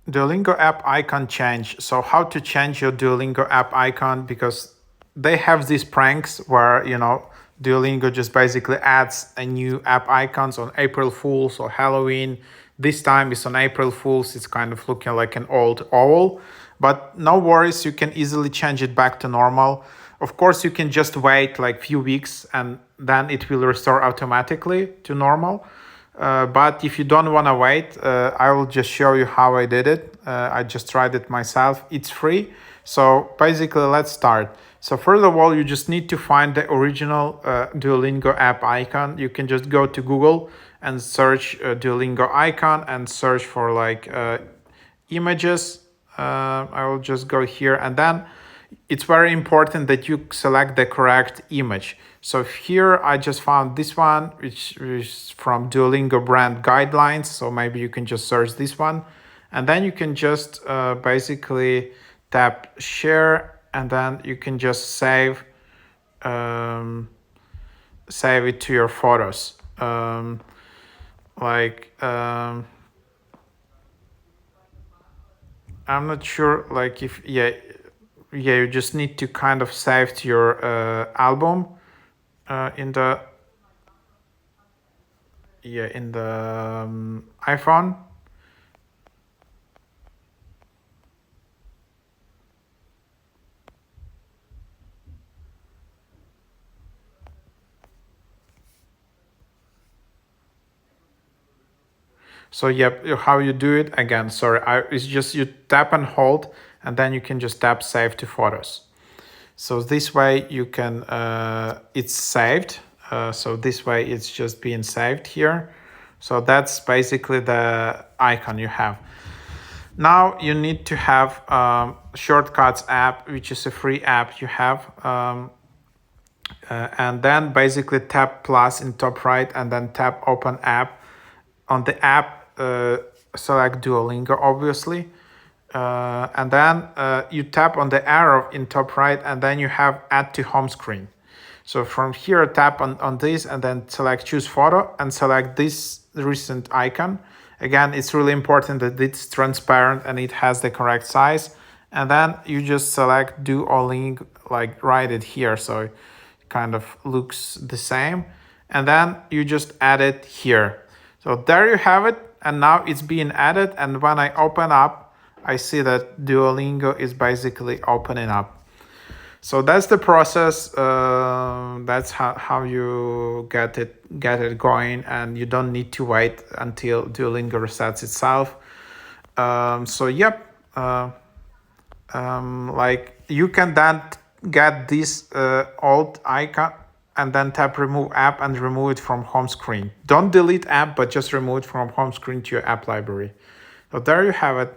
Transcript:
Duolingo app icon change. So how to change your Duolingo app icon, because they have these pranks where, Duolingo just basically adds a new app icons on April Fools or Halloween. This time it's on April Fools. It's kind of looking like an old owl, but no worries. You can easily change it back to normal. Of course, you can just wait like few weeks and then it will restore automatically to normal. But if you don't want to wait, I will just show you how I did it. I just tried it myself. It's free. So basically, let's start. So first of all, you just need to find the original Duolingo app icon. You can just go to Google and search Duolingo icon and search for like images. I will just go here, and then it's very important that you select the correct image. So here I just found this one, which is from Duolingo brand guidelines. So maybe you can just search this one, and then you can just basically tap share, and then you can just save it to your photos. Like I'm not sure, like if you just need to kind of save to your album in the iPhone. So yep, how you do it again? Sorry, it's just you tap and hold, and then you can just tap save to photos. So this way you can it's saved. So this way it's just being saved here. So that's basically the icon you have. Now you need to have Shortcuts app, which is a free app you have. And then basically tap plus in top right, and then tap open app. On the app, select Duolingo, obviously. And then you tap on the arrow in top right, and then you have add to home screen. So from here, tap on this, and then select choose photo, and select this recent icon. Again, it's really important that it's transparent and it has the correct size. And then you just select Duolingo, like write it here, so it kind of looks the same. And then you just add it here. So there you have it, and now it's being added, and when I open up, I see that Duolingo is basically opening up. So that's the process. That's how you get it going, and you don't need to wait until Duolingo resets itself. So yep, like you can then get this old icon and then tap remove app and remove it from home screen. Don't delete app, but just remove it from home screen to your app library. So there you have it.